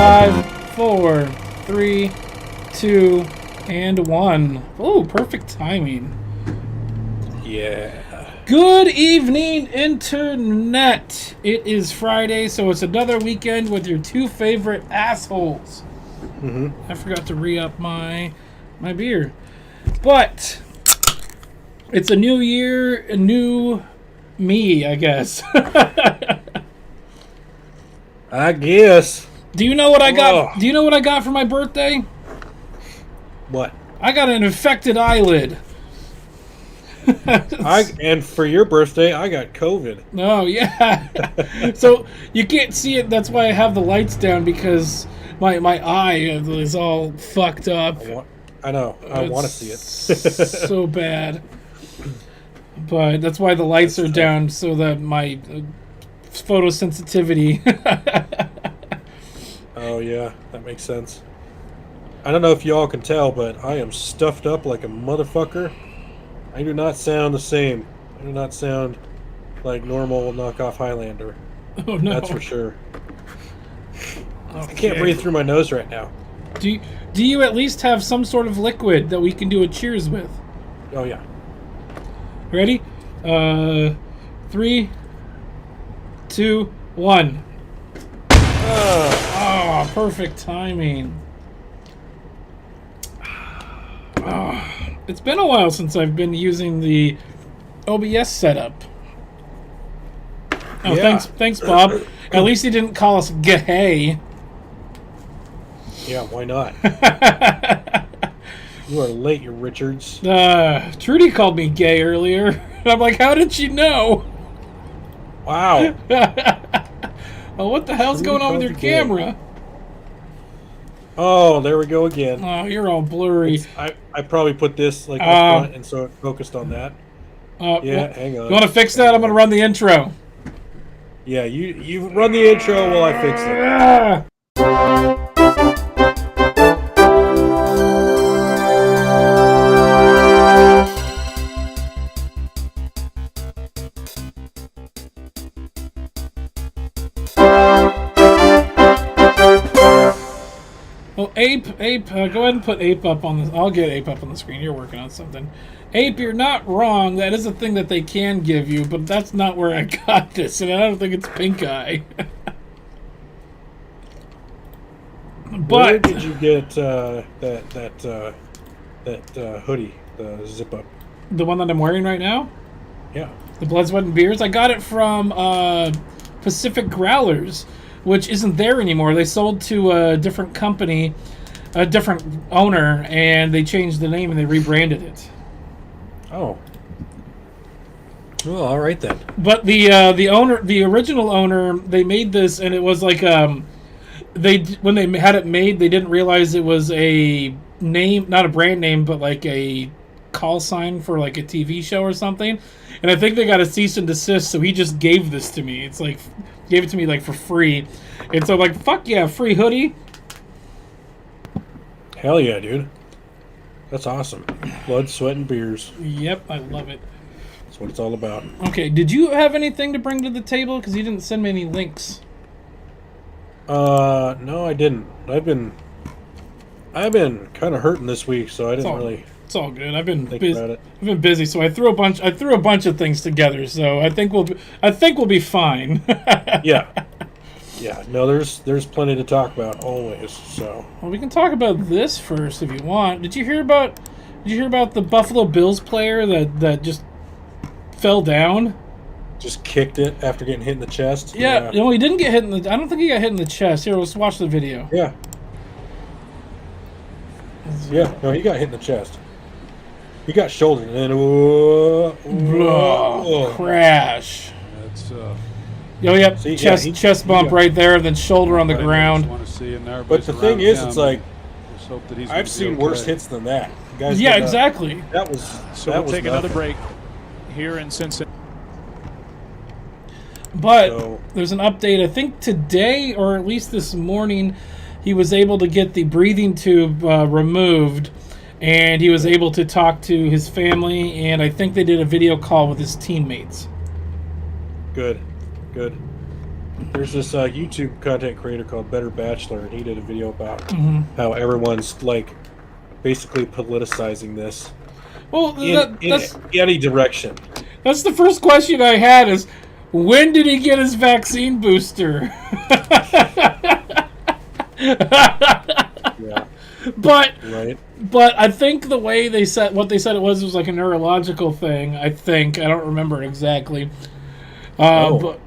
5, 4, 3, 2, and 1. Oh, perfect timing. Yeah. Good evening, Internet. It is Friday, so it's another weekend with your two favorite assholes. I forgot to re-up my beer. But it's a new year, a new me, I guess. I guess. Do you know what I got? Do you know what I got for my birthday? What? I got an infected eyelid. And for your birthday, I got COVID. Oh, yeah. So you can't see it. That's why I have the lights down, because my eye is all fucked up. I know. I want to see it. So bad. But that's why the lights are down, so that my photosensitivity. Oh, yeah. That makes sense. I don't know if y'all can tell, but I am stuffed up like a motherfucker. I do not sound the same. I do not sound like normal knockoff Highlander. Oh, no. That's for sure. Okay. I can't breathe through my nose right now. Do you at least have some sort of liquid that we can do a cheers with? Oh, yeah. Ready? 3, 2, 1. Oh, perfect timing. Oh, it's been a while since I've been using the OBS setup. Oh, yeah. Thanks, Bob. At least he didn't call us gay. Yeah, why not? You are late, you Richards. Trudy called me gay earlier. And I'm like, how did she know? Wow. Oh, what the hell's going on with your camera? Oh, there we go again. Oh, you're all blurry. I probably put this like up front, and so it focused on that. Yeah, hang on. You want to fix that? I'm going to run the intro. Yeah, you run the intro while I fix it. Oh, Ape, go ahead and put Ape up on the... I'll get Ape up on the screen. You're working on something. Ape, you're not wrong. That is a thing that they can give you, but that's not where I got this, and I don't think it's pink eye. But where did you get that hoodie, the zip up? The one that I'm wearing right now? Yeah. The Blood, Sweat, and Beers? I got it from Pacific Growlers, which isn't there anymore. They sold to a different company, a different owner, and they changed the name and they rebranded it. Oh. Well, all right then. But the original owner, they made this, and it was like when they had it made, they didn't realize it was a name, not a brand name, but like a call sign for like a TV show or something. And I think they got a cease and desist, so he just gave this to me. It's like, gave it to me like for free. And so I'm like, fuck yeah, free hoodie. Hell yeah, dude. That's awesome. Blood, sweat, and beers. Yep, I love it. That's what it's all about. Okay, did you have anything to bring to the table? Because you didn't send me any links. No, I didn't. I've been kind of hurting this week, so I didn't really. It's all good. I've been think busy. about it. I've been busy, so I threw a bunch of things together. So I think we'll be fine. Yeah. Yeah. No, there's plenty to talk about always. So. Well, we can talk about this first if you want. Did you hear about the Buffalo Bills player that just fell down? Just kicked it after getting hit in the chest. Yeah. No, he didn't get hit in the. I don't think he got hit in the chest. Here, let's watch the video. Yeah. Yeah. No, he got hit in the chest. He got shouldered and then crash. That's Oh, yep. See, chest bump right there, then shoulder on the ground. But the thing is, it's like I've seen worse hits than that. Guys, yeah, exactly. That was so. We'll take another break here in Cincinnati. But there's an update. I think today, or at least this morning, he was able to get the breathing tube removed, and he was able to talk to his family, and I think they did a video call with his teammates. Good. There's this YouTube content creator called Better Bachelor, and he did a video about how everyone's like basically politicizing this Well, in any direction. That's the first question I had is, when did he get his vaccine booster? Yeah. But Right. but I think the way they said what they said it was like a neurological thing. I don't remember exactly. But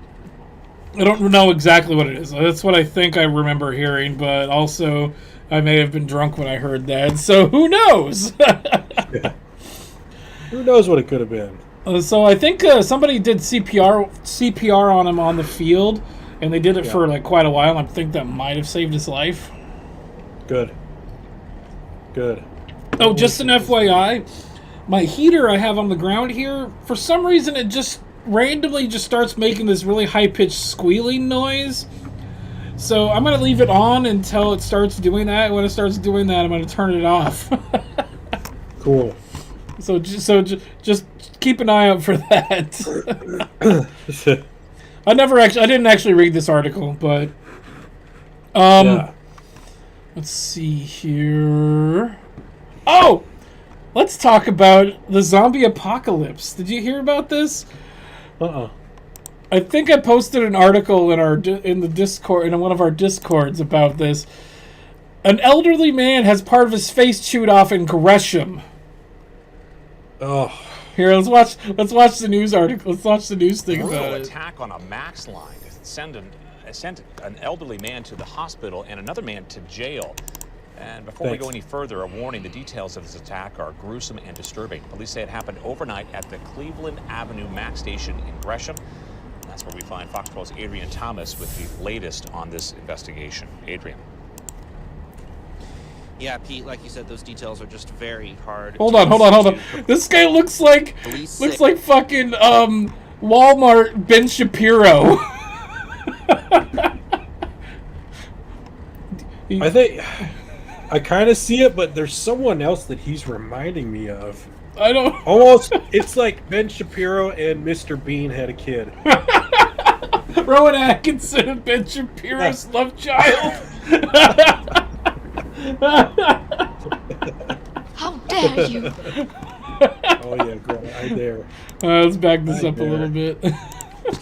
I don't know exactly what it is. That's what I think I remember hearing. But also, I may have been drunk when I heard that. So who knows? Yeah. Who knows what it could have been? So I think somebody did CPR on him on the field, and they did it for like quite a while. I think that might have saved his life. Good. Oh, just an FYI, my heater I have on the ground here, for some reason it just randomly just starts making this really high-pitched squealing noise. So I'm going to leave it on until it starts doing that. When it starts doing that, I'm going to turn it off. Cool. So just keep an eye out for that. I didn't actually read this article, but let's see here. Oh, let's talk about the zombie apocalypse. Did you hear about this? I think I posted an article in the Discord, in one of our Discords, about this. An elderly man has part of his face chewed off in Gresham. Oh. Here, let's watch the news article. Let's watch the news thing about it. Attack on a Max line sent an elderly man to the hospital and another man to jail. And before we go any further, a warning: the details of this attack are gruesome and disturbing. Police say it happened overnight at the Cleveland Avenue Max station in Gresham. That's where we find Fox 12's Adrian Thomas with the latest on this investigation. Adrian. Yeah, Pete, like you said, those details are just very hard. Hold on. This guy looks like fucking Walmart Ben Shapiro. I kind of see it, but there's someone else that he's reminding me of. I don't. Almost, it's like Ben Shapiro and Mr. Bean had a kid. Rowan Atkinson and Ben Shapiro's love child. How dare you! Oh yeah, girl, I dare. Let's back this up a little bit.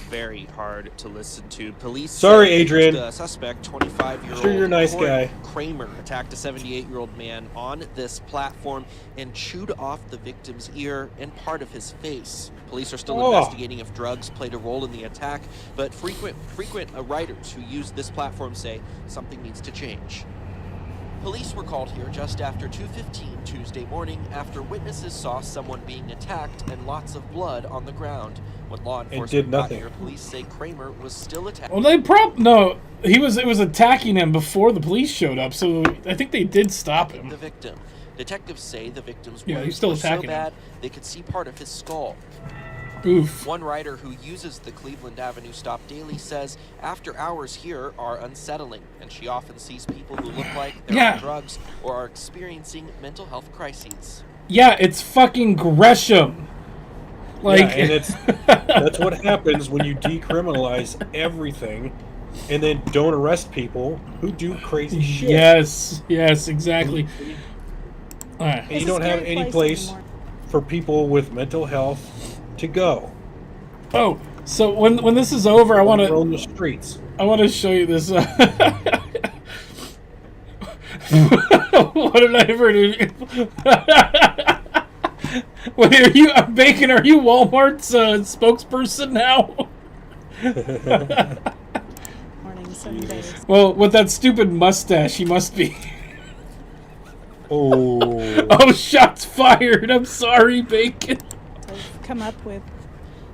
Very hard to listen to. Police. Sorry, Adrian. The suspect, 25-year-old. Sure, you're a nice guy. Kramer attacked a 78-year-old man on this platform and chewed off the victim's ear and part of his face. Police are still investigating if drugs played a role in the attack, but frequent riders who use this platform say something needs to change. Police were called here just after 2:15 Tuesday morning after witnesses saw someone being attacked and lots of blood on the ground. When law enforcement got here, police say Kramer was still attacked. Well, it was attacking him before the police showed up, so I think they did stop him. The victim. Detectives say the victim's he's wounds still were so attacking bad they could see part of his skull. Oof. One rider who uses the Cleveland Avenue stop daily says after hours here are unsettling, and she often sees people who look like they're on drugs or are experiencing mental health crises. Yeah, it's fucking Gresham. And that's what happens when you decriminalize everything and then don't arrest people who do crazy shit. Yes, exactly. And you don't have any place for people with mental health to go. Oh, so when this is over, I want to roam the streets. I want to show you this. What did I ever do? Wait, are you Bacon? Are you Walmart's spokesperson now? Morning, Sundays. Well, with that stupid mustache, he must be. Oh, shots fired! I'm sorry, Bacon. They've come up with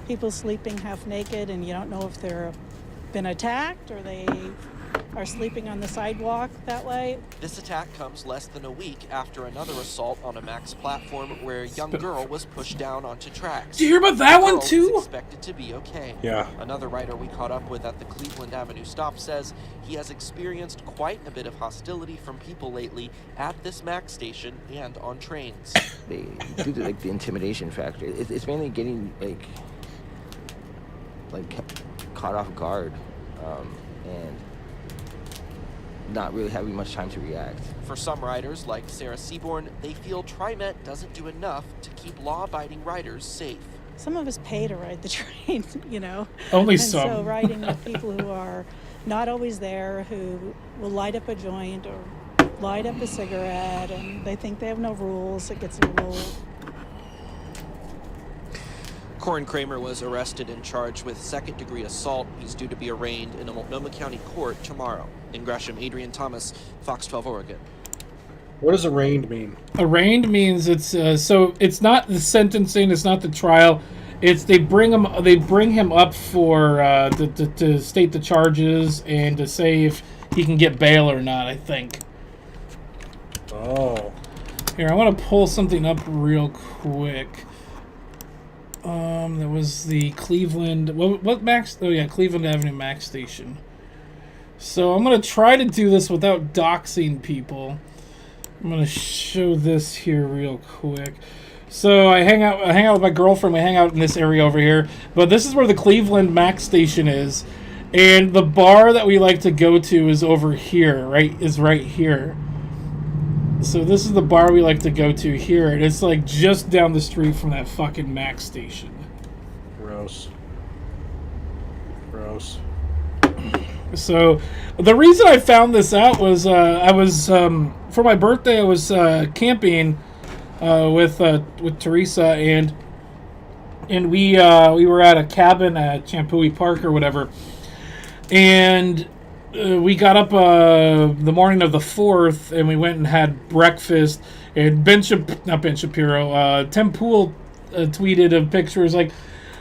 people sleeping half naked, and you don't know if they're been attacked or they are sleeping on the sidewalk that way. This attack comes less than a week after another assault on a Max platform where a young girl was pushed down onto tracks. Did you hear about that one too? Was expected to be okay. Yeah. Another rider we caught up with at the Cleveland Avenue stop says he has experienced quite a bit of hostility from people lately at this Max station and on trains. Due to the intimidation factor, it's mainly getting like caught off guard. and not really having much time to react. For some riders, like Sarah Seaborn, they feel TriMet doesn't do enough to keep law-abiding riders safe. Some of us pay to ride the train, you know. Only and some. so riding with people who are not always there, who will light up a joint or light up a cigarette, and they think they have no rules, it gets a little... Corin Kramer was arrested and charged with second-degree assault. He's due to be arraigned in a Multnomah County court tomorrow. In Gresham, Adrian Thomas, Fox 12 Oregon. What does arraigned mean? Arraigned means it's so it's not the sentencing, it's not the trial. It's they bring him up for to state the charges and to say if he can get bail or not, I think. Oh. Here, I want to pull something up real quick. There was the Cleveland what Max? Oh yeah, Cleveland Avenue Max Station. So I'm gonna try to do this without doxing people. I'm gonna show this here real quick. So I hang out with my girlfriend. We hang out in this area over here. But this is where the Cleveland Max Station is, and the bar that we like to go to is over here. Is right here. So this is the bar we like to go to here, and it's like just down the street from that fucking Max Station. Gross. Gross. So the reason I found this out was I was for my birthday I was camping with Teresa and we were at a cabin at Champooey Park or whatever, and we got up the morning of the 4th and we went and had breakfast, and Tim Pool tweeted a picture. Like,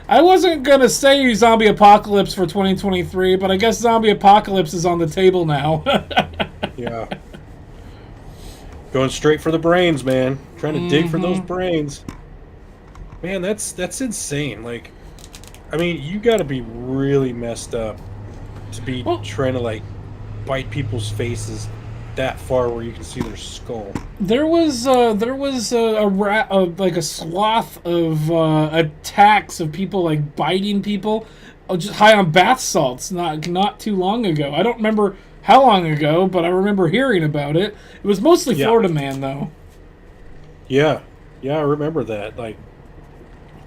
I wasn't going to say zombie apocalypse for 2023, but I guess zombie apocalypse is on the table now. Yeah. Going straight for the brains, man. Trying to dig for those brains. Man, that's insane. Like, I mean, you got to be really messed up to be trying to, like, bite people's faces that far where you can see their skull. There was a swath of attacks of people like biting people, just high on bath salts. Not too long ago. I don't remember how long ago, but I remember hearing about it. It was mostly Florida man though. Yeah, I remember that. Like,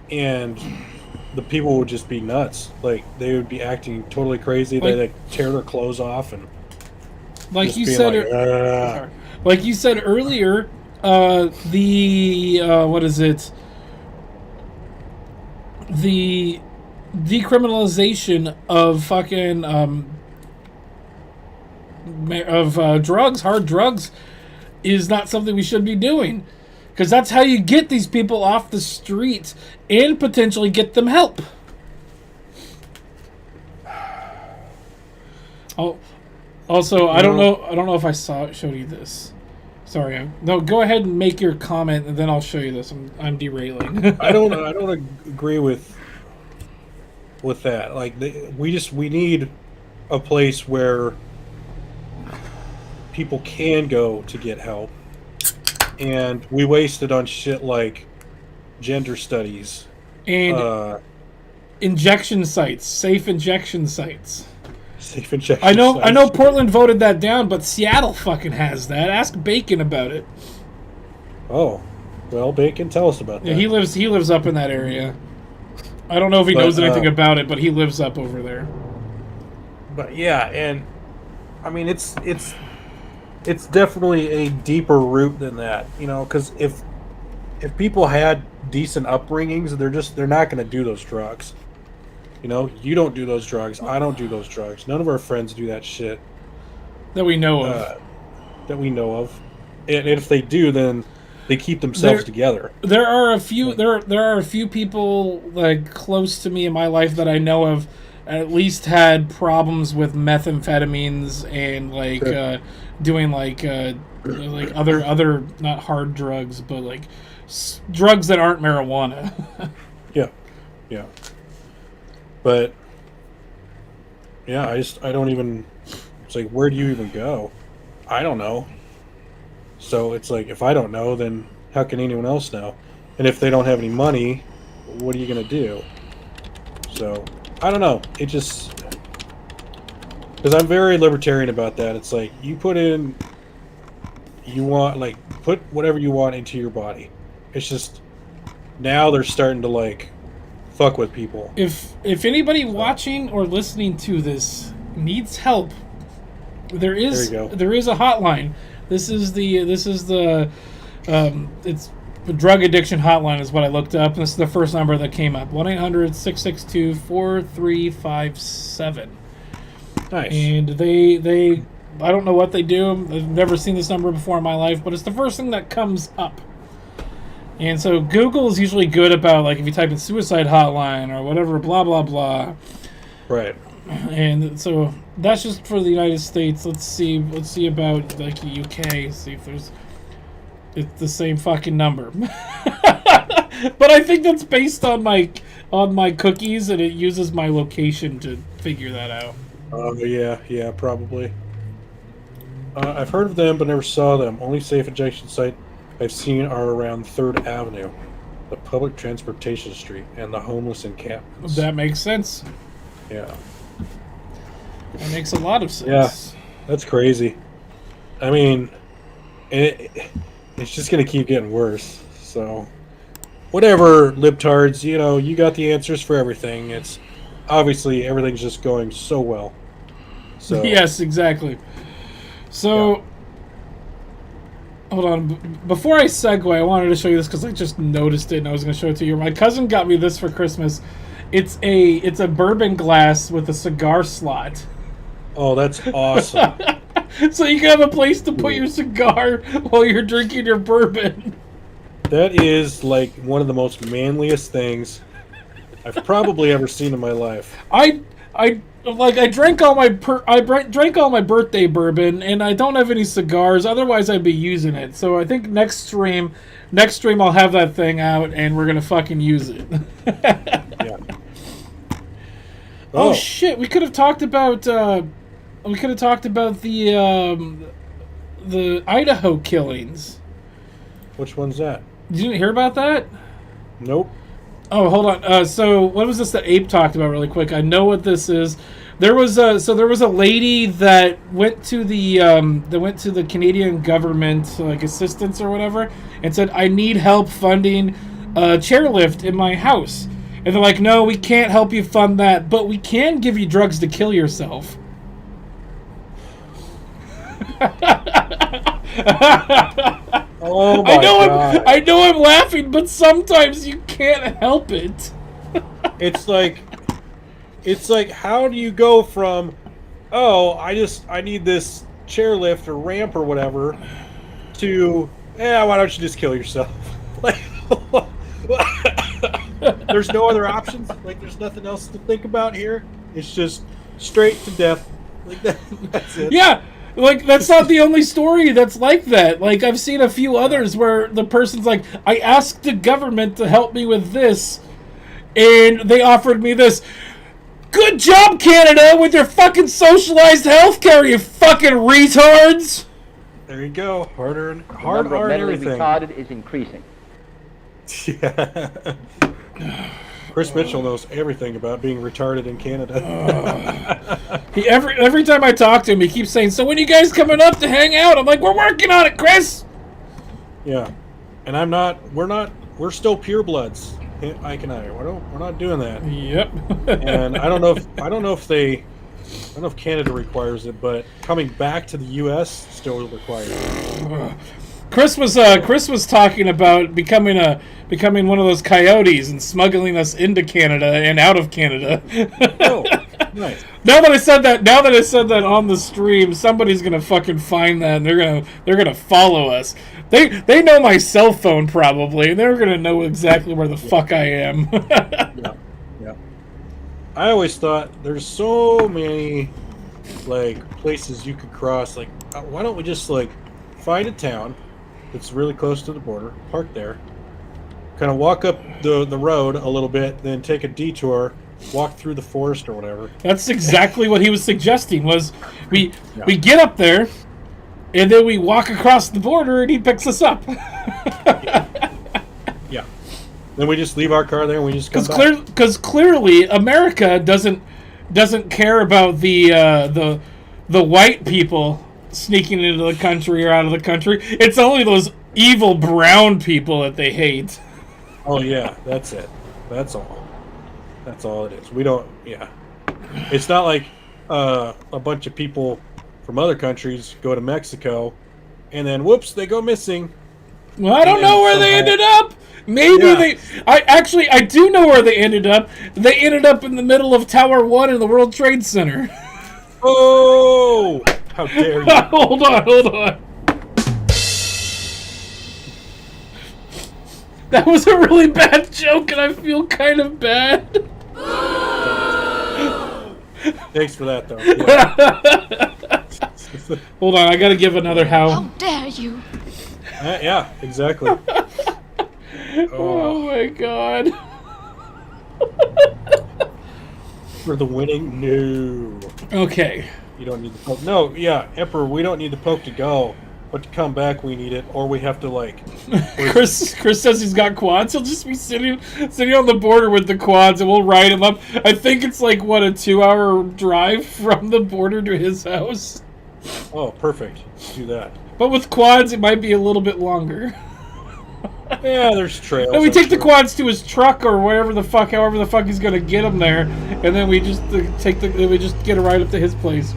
and the people would just be nuts. Like, they would be acting totally crazy. They like tear their clothes off and. Like you said, like you said earlier, what is it? The decriminalization of fucking drugs, hard drugs, is not something we should be doing, because that's how you get these people off the streets and potentially get them help. Oh. Also, I don't know if I showed you this. Sorry. No, go ahead and make your comment, and then I'll show you this. I'm derailing. I don't agree with that. Like, we need a place where people can go to get help, and we wasted on shit like gender studies and injection sites, safe injection sites. Safe injection. I know Portland voted that down, but Seattle fucking has that. Ask Bacon about it. Oh, well, Bacon, tell us about that. Yeah, he lives up in that area. I don't know if he knows anything about it, but he lives up over there. But yeah, and I mean it's definitely a deeper root than that, you know, because if people had decent upbringings, they're not going to do those drugs. You know, you don't do those drugs. I don't do those drugs. None of our friends do that shit. That we know of. And if they do, then they keep themselves together. There are a few. There are a few people like close to me in my life that I know of, at least had problems with methamphetamines and like doing like other not hard drugs, but like drugs that aren't marijuana. Yeah. But yeah, I don't even. It's like, where do you even go? I don't know. So it's like, if I don't know, then how can anyone else know? And if they don't have any money, what are you gonna do? So I don't know. It just, Because I'm very libertarian about that. It's like you put in, you want like put whatever you want into your body. It's just now they're starting to like fuck with people. If anybody watching or listening to this needs help, there is a hotline. This is the it's the drug addiction hotline is what I looked up. This is the first number that came up: 1-800-662-4357. Nice. And they I don't know what they do. I've never seen this number before in my life, but it's the first thing that comes up. And so Google is usually good about, like, if you type in suicide hotline or whatever, blah, blah, blah. Right. And so that's just for the United States. Let's see about, like, the UK. See if it's the same fucking number. But I think that's based on my cookies, and it uses my location to figure that out. Oh, yeah, probably. I've heard of them, but never saw them. Only safe injection site I've seen are around 3rd Avenue, the public transportation street, and the homeless encampments. That makes sense. Yeah. That makes a lot of sense. Yeah, that's crazy. I mean, it's just going to keep getting worse. So, whatever, libtards, you got the answers for everything. It's obviously everything's just going so well. So yes, exactly. So, hold on. Before I segue, I wanted to show you this because I just noticed it and I was going to show it to you. My cousin got me this for Christmas. It's a bourbon glass with a cigar slot. Oh, that's awesome. So you can have a place to put your cigar while you're drinking your bourbon. That is like one of the most manliest things I've probably ever seen in my life. I drank all my birthday bourbon, and I don't have any cigars. Otherwise, I'd be using it. So I think next stream, I'll have that thing out, and we're gonna fucking use it. Yeah. Oh shit! We could have talked about the Idaho killings. Which one's that? Did you hear about that? Nope. Oh, hold on. So what was this that Abe talked about really quick? I know what this is. There was a lady that went to the Canadian government, like assistance or whatever, and said, I need help funding a chairlift in my house. And they're like, no, we can't help you fund that, but we can give you drugs to kill yourself. Oh my God. I know I'm laughing, but sometimes you can't help it. It's like how do you go from, oh, I need this chairlift or ramp or whatever, to, why don't you just kill yourself? Like, there's no other options. Like, there's nothing else to think about here. It's just straight to death. Like that's it. Yeah. Like, that's not the only story that's like that. Like, I've seen a few others where the person's like, I asked the government to help me with this, and they offered me this. Good job, Canada, with your fucking socialized healthcare, you fucking retards! There you go. Hard-earned mentally everything. retarded is increasing. Yeah. Chris Mitchell knows everything about being retarded in Canada. Every time I talk to him, he keeps saying, so when are you guys coming up to hang out? I'm like, we're working on it, Chris! Yeah. And we're still purebloods. Ike and I, we're not doing that. Yep. And I don't know if Canada requires it, but coming back to the U.S. still requires it. Chris was talking about becoming one of those coyotes and smuggling us into Canada and out of Canada. Oh, nice. Now that I said that on the stream, somebody's gonna fucking find that and they're gonna follow us. They know my cell phone probably, and they're gonna know exactly where the fuck I am. Yeah. I always thought there's so many like places you could cross. Like, why don't we just like find a town that's really close to the border, park there, kind of walk up the road a little bit, then take a detour, walk through the forest or whatever. That's exactly what he was suggesting. Was we get up there, and then we walk across the border, and he picks us up. Yeah. Then we just leave our car there, and we just come back. Because clearly America doesn't doesn't care about the white people sneaking into the country or out of the country. It's only those evil brown people that they hate. Oh yeah, that's it. That's all. That's all it is. We don't. Yeah, it's not like a bunch of people from other countries go to Mexico, and then whoops, they go missing. Well, I don't know where they ended up. Maybe I do know where they ended up. They ended up in the middle of Tower 1 in the World Trade Center. Oh! How dare you? Hold on. That was a really bad joke, and I feel kind of bad. Thanks for that, though. Yeah. Hold on, I gotta give another how. How dare you? Yeah, exactly. Oh my god. For the winning? No. Okay. You don't need the Pope. No, yeah, Emperor, we don't need the Pope to go. But to come back, we need it. Or we have to, like... Chris says he's got quads. He'll just be sitting on the border with the quads, and we'll ride him up. I think it's like, what, a 2-hour drive from the border to his house? Oh, perfect. Let's do that. But with quads, it might be a little bit longer. Yeah, there's trails. And we take the quads to his truck or however the fuck he's gonna get them there, and then we just get a ride up to his place.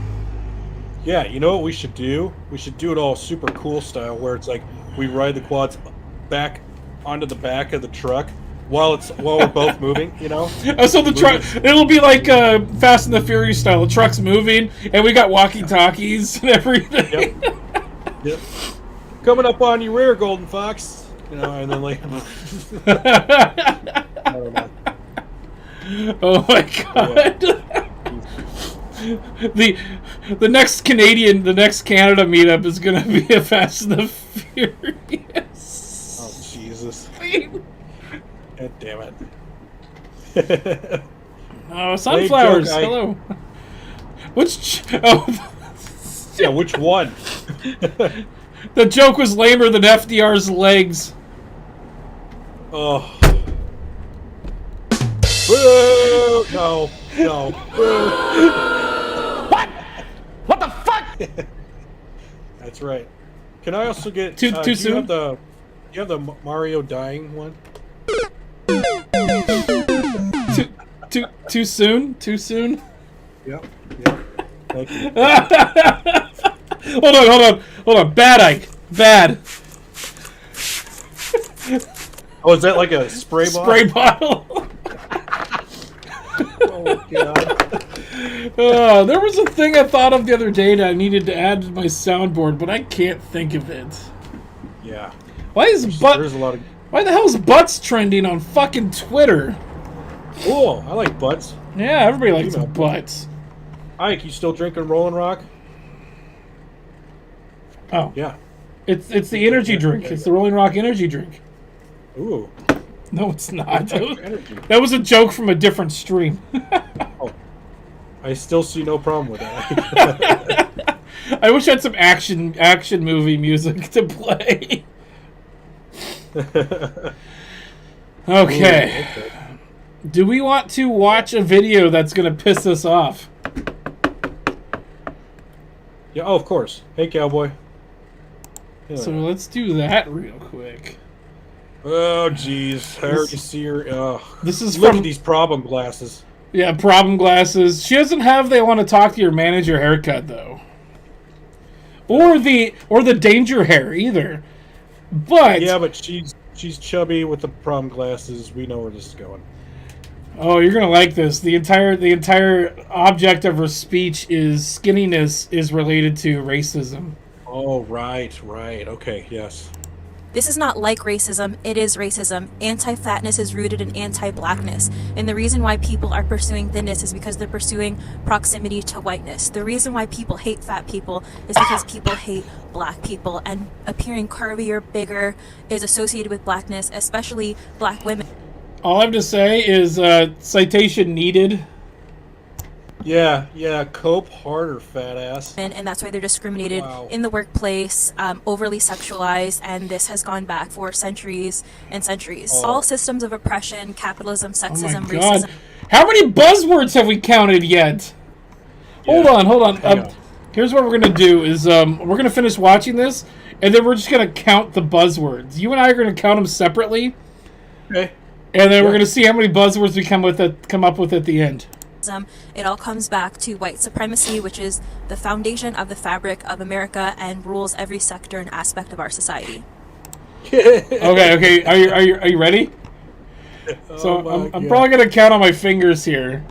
Yeah, you know what we should do? We should do it all super cool style, where it's like we ride the quads back onto the back of the truck while we're both moving. You know. So the truck, it'll be like Fast and the Furious style. The truck's moving, and we got walkie-talkies and everything. Yep. Coming up on your rear, Golden Fox. You know, and then like. I don't know. Oh my god. Yeah. The next Canada meetup is gonna be a Fast and the Furious. Oh Jesus! God damn it! Oh, sunflowers! Joke, hello. Which? Oh, yeah, which one? The joke was lamer than FDR's legs. Oh. Boo! No. Boo. What the fuck? That's right. Can I also get too soon? Do you have the Mario dying one? Too soon? Too soon? Yep. Thank you. Hold on. Bad, Ike. Bad. Oh, is that like a spray bottle? Spray bottle. Oh god. There was a thing I thought of the other day that I needed to add to my soundboard, but I can't think of it. Yeah. There's a lot of... Why the hell is butts trending on fucking Twitter? Cool. I like butts. Yeah, everybody likes butts. Ike, you still drinking Rolling Rock? Oh. Yeah. It's the energy drink. It's the Rolling Rock energy drink. Ooh. No, it's not. That was a joke from a different stream. Oh. I still see no problem with that. I wish I had some action movie music to play. Okay. Do we want to watch a video that's going to piss us off? Yeah, of course. Hey, cowboy. So let's do that real quick. Oh, jeez. I already see her. This is Look from at these problem glasses. Yeah, problem glasses. She doesn't have they want to talk to your manager haircut, though. Or the danger hair, either. But... Yeah, but she's chubby with the problem glasses. We know where this is going. Oh, you're gonna like this. The entire object of her speech is skinniness is related to racism. Oh, right. Okay, yes. This is not like racism, it is racism. Anti-fatness is rooted in anti-blackness. And the reason why people are pursuing thinness is because they're pursuing proximity to whiteness. The reason why people hate fat people is because people hate black people. And appearing curvier, bigger is associated with blackness, especially black women. All I have to say is citation needed. Yeah, cope harder, fat ass. And that's why they're discriminated in the workplace, overly sexualized, and this has gone back for centuries and centuries. All systems of oppression, capitalism, sexism, racism. How many buzzwords have we counted yet? Yeah. Hold on. Hang on. Here's what we're gonna do: is we're gonna finish watching this, and then we're just gonna count the buzzwords. You and I are gonna count them separately, Okay. and then we're gonna see how many buzzwords we come up with at the end. It all comes back to white supremacy, which is the foundation of the fabric of America and rules every sector and aspect of our society. Okay. Are you ready? So I'm probably gonna count on my fingers here.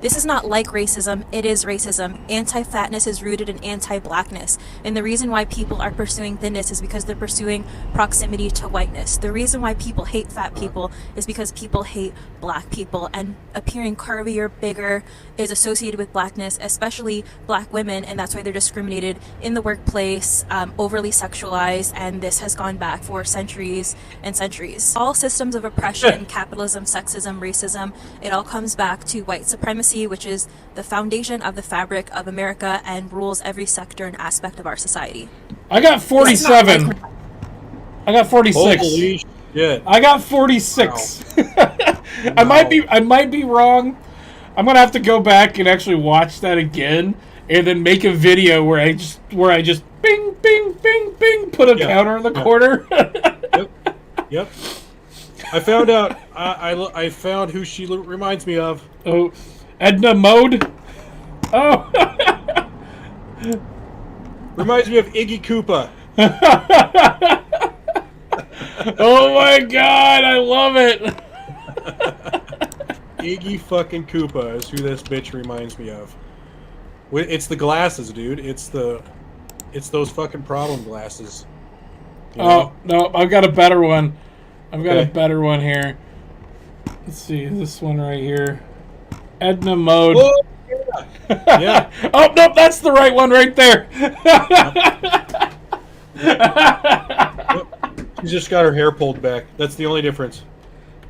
This is not like racism, it is racism. Anti-fatness is rooted in anti-blackness. And the reason why people are pursuing thinness is because they're pursuing proximity to whiteness. The reason why people hate fat people is because people hate black people. And appearing curvier, bigger is associated with blackness, especially black women. And that's why they're discriminated in the workplace, overly sexualized. And this has gone back for centuries and centuries. All systems of oppression, capitalism, sexism, racism, it all comes back to white supremacy, which is the foundation of the fabric of America and rules every sector and aspect of our society. I got 47. I got 46. Holy shit. I got 46. Wow. I might be wrong. I'm gonna have to go back and actually watch that again, and then make a video where I just bing bing bing bing put a counter in the corner. Yep. I found out. I found who she reminds me of. Oh. Edna Mode? Oh! Reminds me of Iggy Koopa. Oh my god, I love it! Iggy fucking Koopa is who this bitch reminds me of. It's the glasses, dude. It's those fucking problem glasses. You know? Oh, no, I've got a better one. I've got a better one here. Let's see, this one right here. Edna Mode. Oh, yeah. Oh, nope, that's the right one right there. She's just got her hair pulled back. That's the only difference.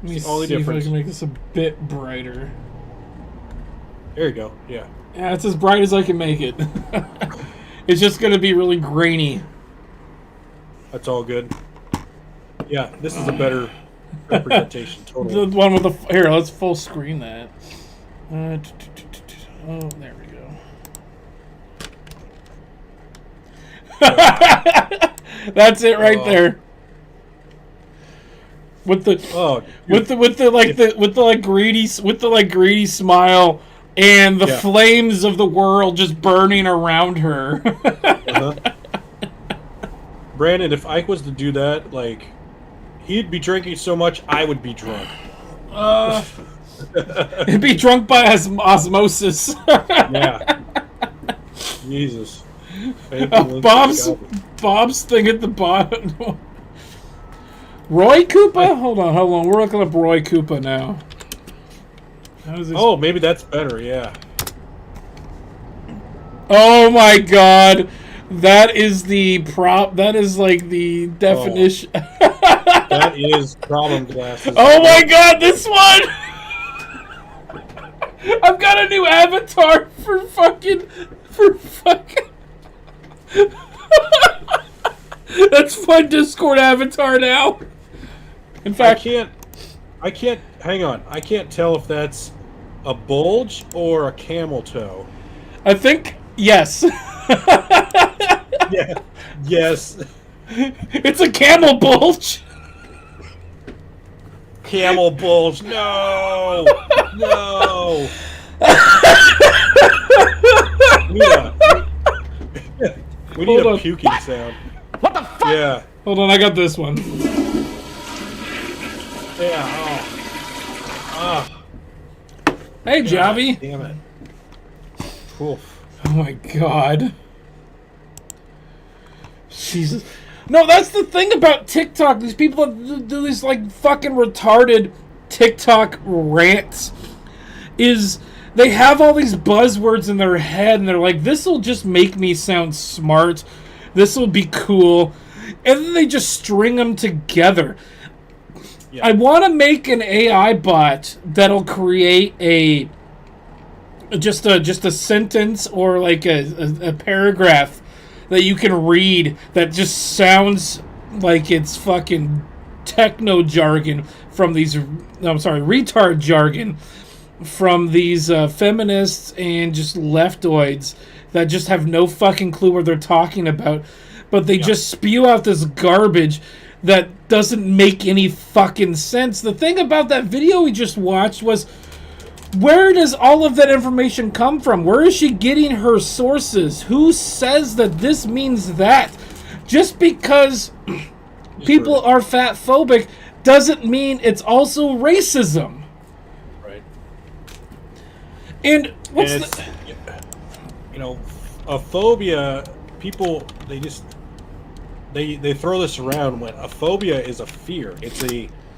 Let me Only see difference. if I can make this a bit brighter. There you go. Yeah. Yeah, it's as bright as I can make it. It's just going to be really grainy. That's all good. Yeah, this is a better representation. Totally. The one with the... Here, let's full screen that. Oh, there we go. That's it right there. With the greedy smile and the flames of the world just burning around her. Brandon, if Ike was to do that, like, he'd be drinking so much, I would be drunk. He'd be drunk by osmosis. Yeah. Jesus. Bob's thing at the bottom. Roy Koopa? Hold on. We're looking up Roy Koopa now. How does this... Oh, maybe that's better, yeah. Oh my god. That is the prop. That is like the definition. Oh. That is problem glasses. Oh my god, this one! I've got a new avatar for fucking. That's my Discord avatar now. In fact, I can't. Hang on. I can't tell if that's a bulge or a camel toe. I think yes. Yeah. Yes. It's a camel bulge. Camel bulge. No. No. We need a puking sound. What the fuck? Yeah. Hold on, I got this one. Yeah. Oh. Hey, Javi. Damn it. Oof. Oh my god. Jesus. No, that's the thing about TikTok. These people do these like fucking retarded TikTok rants. Is they have all these buzzwords in their head and they're like, this will just make me sound smart. This will be cool. And then they just string them together. Yeah. I want to make an AI bot that'll create a just a sentence or like a paragraph that you can read that just sounds like it's fucking techno jargon from these, retard jargon from these feminists and just leftoids that just have no fucking clue what they're talking about, but they just spew out this garbage that doesn't make any fucking sense. The thing about that video we just watched was, where does all of that information come from? Where is she getting her sources? Who says that this means that? Just because people are fat phobic doesn't mean it's also racism. Right. And what's and it's, you know, a phobia, people, they just they throw this around when a phobia is a fear.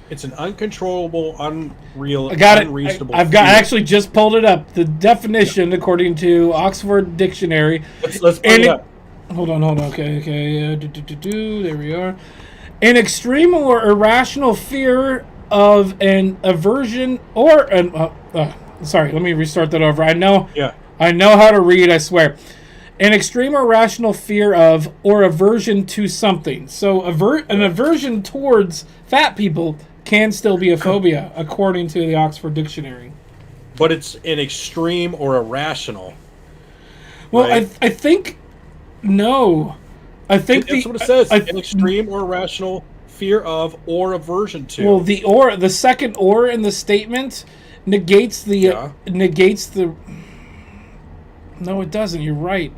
It's an uncontrollable, unreal, I got unreasonable it. I actually just pulled it up. The definition, according to Oxford Dictionary. Let's pull it up. Hold on. Okay. There we are. An extreme or irrational fear of an aversion or an. Sorry, let me restart that over. I know how to read. I swear. An extreme or irrational fear of or aversion to something. So an aversion towards fat people can still be a phobia, according to the Oxford Dictionary. But it's an extreme or irrational. Well, right? I think no. I think that's what it says. An extreme or irrational fear of or aversion to. Well, the second "or" in the statement negates the No, it doesn't. You're right.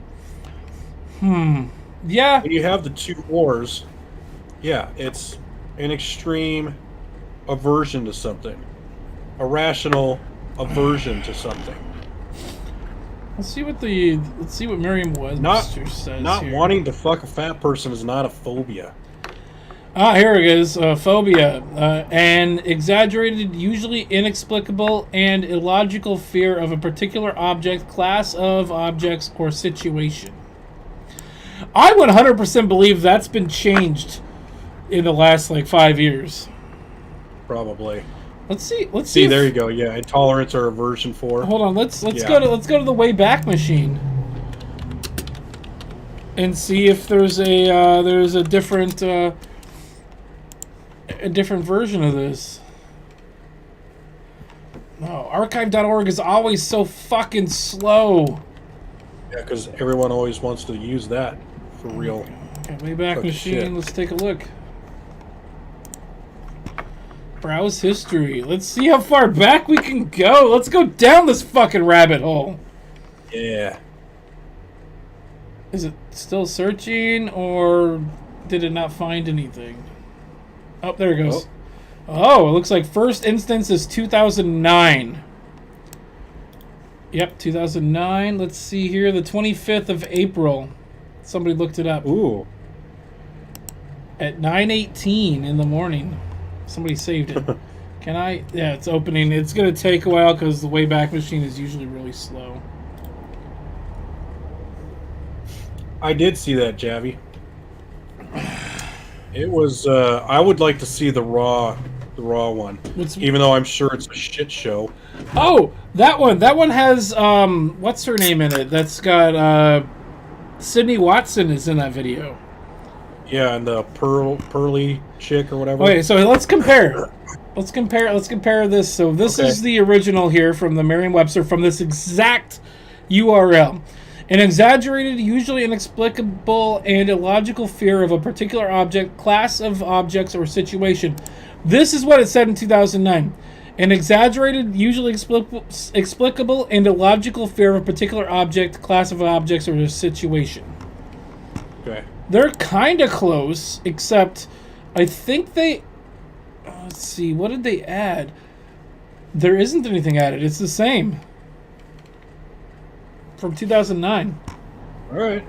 Yeah. When you have the two "ors," yeah, it's an extreme aversion to something, a rational aversion to something. Let's see what Merriam-Webster says. Not here. wanting to fuck a fat person is not a phobia. Here it is. Phobia. An exaggerated, usually inexplicable, and illogical fear of a particular object, class of objects, or situation. I 100% believe that's been changed in the last 5 years. Probably. Let's see. There you go. Yeah, intolerance or aversion for. Hold on. Let's go to the Wayback Machine and see if there's a different version of this. No, archive.org is always so fucking slow. Yeah, because everyone always wants to use that for real. Okay, Wayback Machine. Shit. Let's take a look. Browse history. Let's see how far back we can go. Let's go down this fucking rabbit hole. Yeah. Is it still searching, or did it not find anything? Oh, there it goes. Oh, it looks like first instance is 2009. Yep, 2009. Let's see here. The 25th of April. Somebody looked it up. Ooh. At 9:18 in the morning. Somebody saved it. Can I? Yeah, it's opening. It's going to take a while because the Wayback Machine is usually really slow. I did see that, Javi. It was. I would like to see the raw one, even though I'm sure it's a shit show. Oh, that one. That one has what's her name in it? That's got Sydney Watson is in that video. Yeah, and the pearly chick or whatever. Okay, so let's compare. Let's compare this. So this is the original here from the Merriam-Webster from this exact URL. An exaggerated, usually inexplicable, and illogical fear of a particular object, class of objects, or situation. This is what it said in 2009. An exaggerated, usually explicable, and illogical fear of a particular object, class of objects, or a situation. Okay. They're kind of close, except I think they... let's see, what did they add? There isn't anything added. It's the same. From 2009. All right.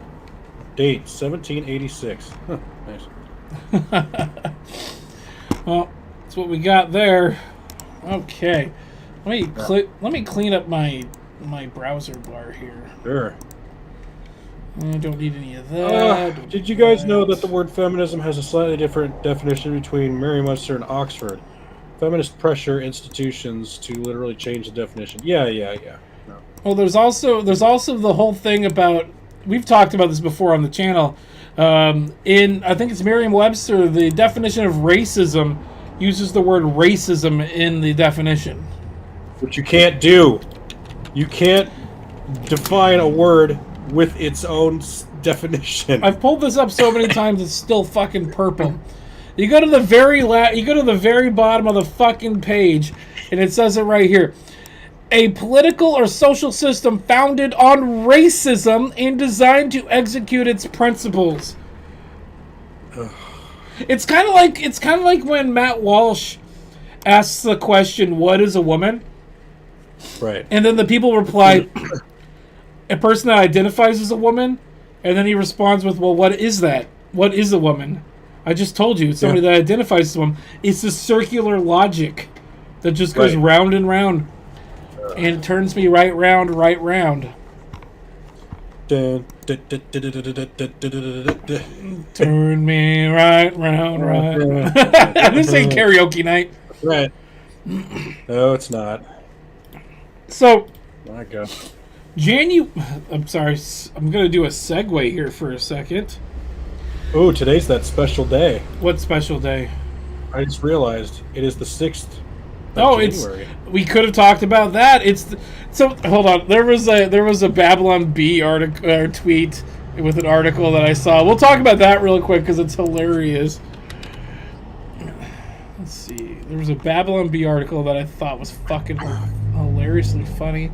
Date 1786. Huh, nice. Well, that's what we got there. Okay. Let me clean up my browser bar here. Sure. I don't need any of that. Did you guys know that the word feminism has a slightly different definition between Merriam-Webster and Oxford? Feminist pressure institutions to literally change the definition. Yeah. No. Well, there's also the whole thing about, we've talked about this before on the channel. I think it's Merriam-Webster, the definition of racism uses the word racism in the definition. Which you can't do. You can't define a word with its own definition. I've pulled this up so many times, it's still fucking purple. You go to the very bottom of the fucking page, and it says it right here. A political or social system founded on racism and designed to execute its principles. It's kind of like when Matt Walsh asks the question, "What is a woman?" Right. And then the people reply, "A person that identifies as a woman." And then he responds with, "Well, what is that? What is a woman?" I just told you, it's somebody that identifies as a woman. It's a circular logic that just goes round and round. And it turns me right round, right round. Turn me right round, right. This ain't karaoke night. Right. No, it's not. So, My God. I'm sorry, I'm going to do a segue here for a second. Oh, today's that special day. What special day? I just realized it is the 6th Oh, January. we could have talked about that. So hold on. There was a Babylon Bee article or tweet with an article that I saw. We'll talk about that real quick because it's hilarious. Let's see. There was a Babylon Bee article that I thought was fucking hilariously funny.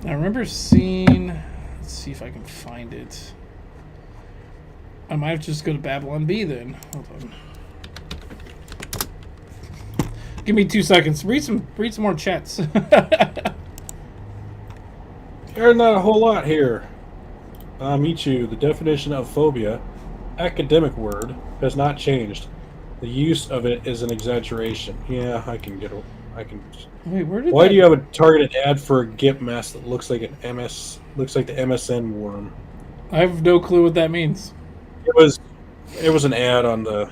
I remember seeing. Let's see if I can find it. I might have to just go to Babylon Bee then. Hold on. Give me 2 seconds. Read some more chats. There's not a whole lot here. Michu, the definition of phobia, academic word, has not changed. The use of it is an exaggeration. Yeah, I can. Wait, where did? Why do you have a targeted ad for a GIMP mask that looks like the MSN worm? I have no clue what that means. It was an ad on the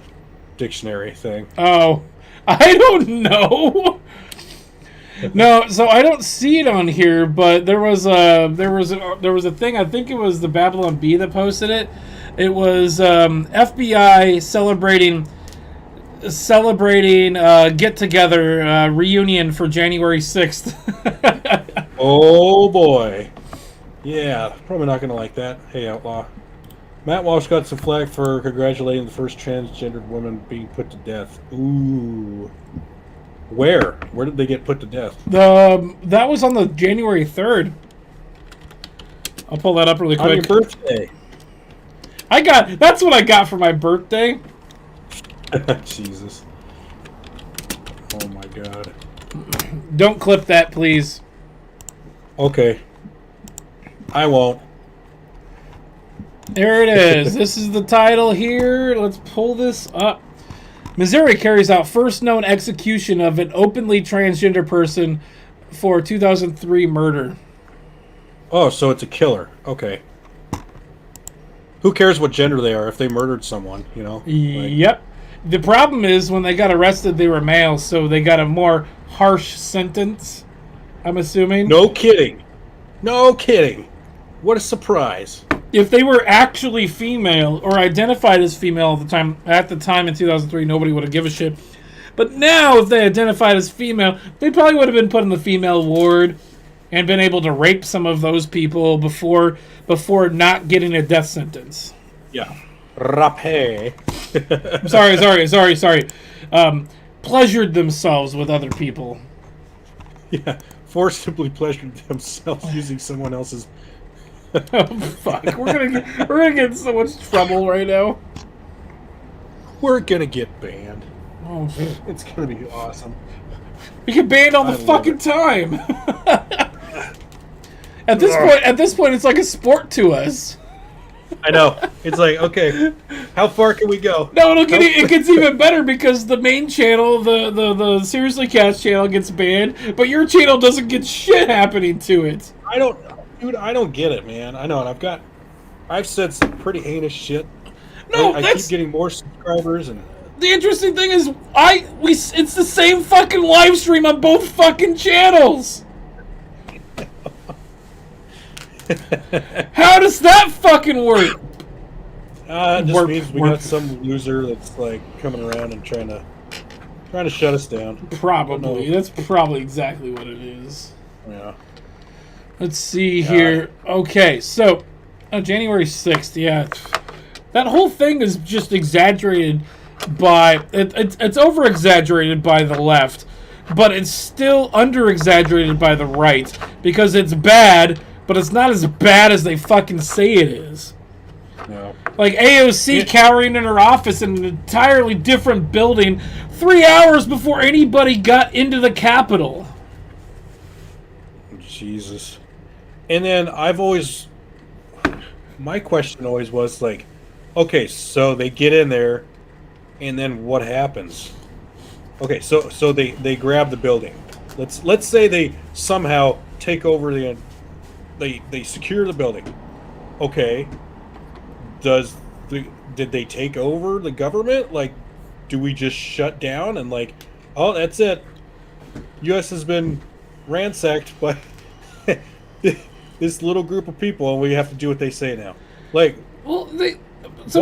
dictionary thing. Oh, I don't know. No, so I don't see it on here, but there was a thing. I think it was the Babylon Bee that posted it. It was FBI celebrating get together reunion for January 6th. Oh boy, yeah, probably not gonna like that. Hey, outlaw. Matt Walsh got some flack for congratulating the first transgendered woman being put to death. Ooh. Where did they get put to death? That was on the January 3rd. I'll pull that up really quick. On your birthday. That's what I got for my birthday. Jesus. Oh my God. Don't clip that, please. Okay. I won't. There it is. This is the title here. Let's pull this up. Missouri carries out first known execution of an openly transgender person for 2003 murder. Oh, so it's a killer. Okay. Who cares what gender they are if they murdered someone, you know? Yep. The problem is when they got arrested, they were male, so they got a more harsh sentence, I'm assuming. No kidding. No kidding. What a surprise. If they were actually female or identified as female at the time in 2003, nobody would have given a shit. But now, if they identified as female, they probably would have been put in the female ward and been able to rape some of those people before not getting a death sentence. Yeah. Rape. Sorry. Pleasured themselves with other people. Yeah. Forcibly pleasured themselves using someone else's. Oh, fuck. We're gonna get in so much trouble right now. We're gonna get banned. Oh, it's gonna be awesome. We get banned all the fucking time. At this point, it's like a sport to us. I know. It's like, okay, how far can we go? No, it gets even better because the main channel, the Seriously Cast channel, gets banned, but your channel doesn't get shit happening to it. I don't get it, man. I know, and I've said some pretty heinous shit. No, I keep getting more subscribers, and the interesting thing is, it's the same fucking live stream on both fucking channels. How does that fucking work? It just means we got some loser that's like coming around and trying to Trying to shut us down. Probably. That's probably exactly what it is. Yeah. Let's see here. Okay, so January 6th, yeah. That whole thing is just exaggerated by... It's over-exaggerated by the left, but it's still under-exaggerated by the right, because it's bad, but it's not as bad as they fucking say it is. No. Like AOC cowering in her office in an entirely different building 3 hours before anybody got into the Capitol. Jesus. And then my question always was like, okay, so they get in there, and then what happens? Okay, so they grab the building. Let's say they somehow take over they secure the building. Okay. Did they take over the government? Like, do we just shut down and like, oh, that's it? U.S. has been ransacked by this little group of people, and we have to do what they say now. Like, well, what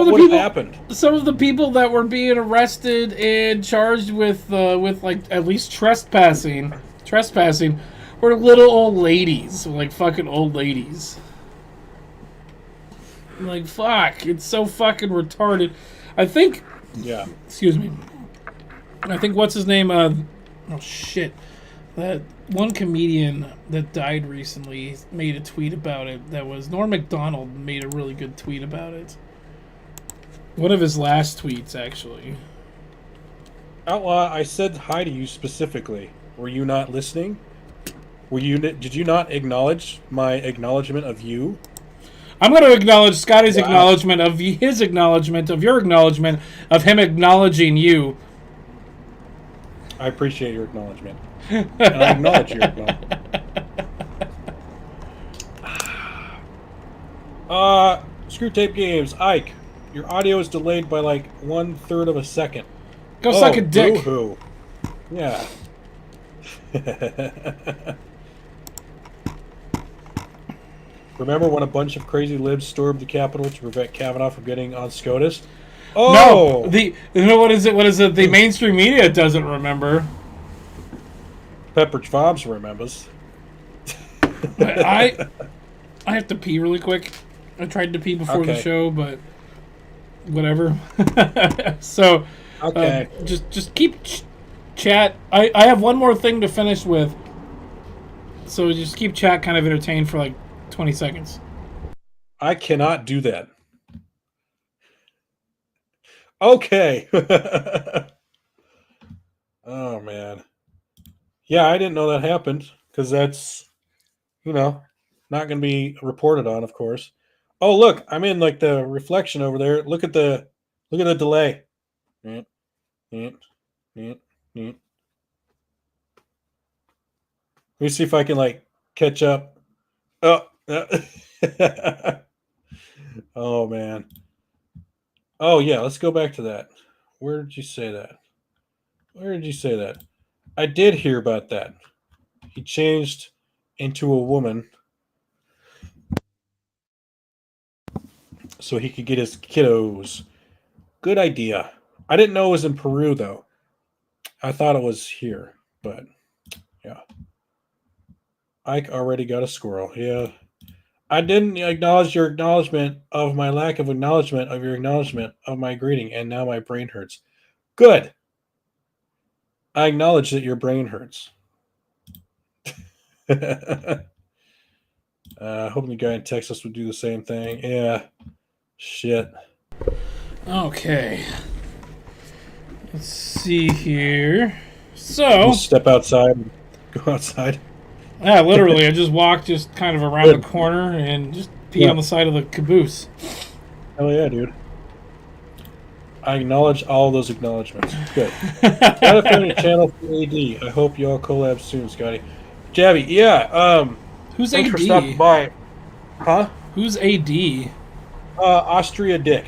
would have happened? Some of the people that were being arrested and charged with like at least trespassing, were little old ladies, like fucking old ladies. Like, fuck, it's so fucking retarded. I think... Yeah. Excuse me. I think, what's his name? Oh, shit. That one comedian that died recently made a tweet about it. That was... Norm Macdonald made a really good tweet about it. One of his last tweets, actually. Outlaw, I said hi to you specifically. Were you not listening? Did you not acknowledge my acknowledgement of you? I'm going to acknowledge Scotty's acknowledgement of his acknowledgement of your acknowledgement of him acknowledging you. I appreciate your acknowledgement. And I acknowledge your acknowledgement. Screw Tape Games. Ike, your audio is delayed by like 1/3 of a second. Go suck a dick. Boo-hoo. Yeah. Remember when a bunch of crazy libs stormed the Capitol to prevent Kavanaugh from getting on SCOTUS? Oh! No! What is it? The mainstream media doesn't remember. Pepperidge Farms remembers. I have to pee really quick. I tried to pee before the show, but whatever. So, okay. Just keep chat. I have one more thing to finish with. So just keep chat kind of entertained for like 20 seconds. I cannot do that. Okay. Oh, man. Yeah, I didn't know that happened, because that's, not going to be reported on, of course. Oh, look, I'm in like the reflection over there. Look at the delay. Let me see if I can like catch up. Oh. Oh, man. Oh, yeah, let's go back to that. Where did you say that? I did hear about that. He changed into a woman so he could get his kiddos. Good idea. I didn't know it was in Peru, though. I thought it was here, but yeah. Ike already got a squirrel. Yeah. I didn't acknowledge your acknowledgement of my lack of acknowledgement of your acknowledgement of my greeting, and now my brain hurts. Good. I acknowledge that your brain hurts. Hoping the guy in Texas would do the same thing. Yeah. Shit. Okay. Let's see here. So... Just step outside and go outside. Yeah, literally. I just walked just kind of around the corner and just pee on the side of the caboose. Hell yeah, dude. I acknowledge all those acknowledgements. Good. Got a family channel for AD. I hope you all collab soon, Scotty. Jabby, yeah. Who's thanks AD? for stopping by. Huh? Who's AD? Austria Dick.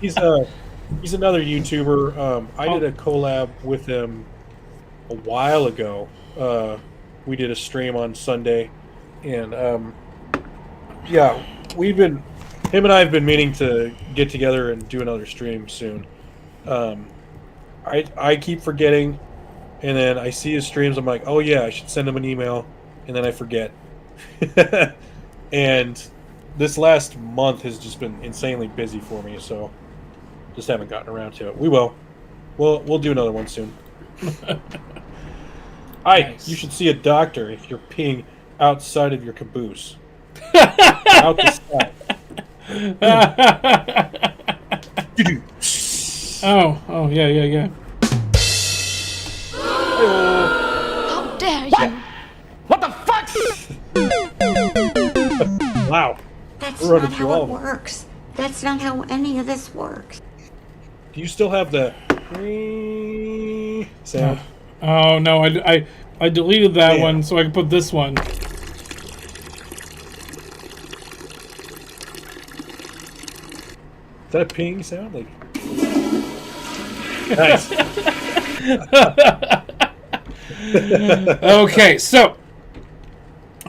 He's another YouTuber. I did a collab with him a while ago. We did a stream on Sunday, and yeah, him and I have been meaning to get together and do another stream soon. I keep forgetting, and then I see his streams. I'm like, oh yeah, I should send him an email, and then I forget. And this last month has just been insanely busy for me, so just haven't gotten around to it. We will. We'll do another one soon. Nice. You should see a doctor if you're peeing outside of your caboose. Out the side. Oh, yeah. How dare you? What the fuck? Wow. That's We're running not through how all it of them. works. That's not how any of this works. Do you still have the sound? Oh no, I deleted that Yeah. one so I could put this one. Is that a ping sound? Like, nice. Okay, so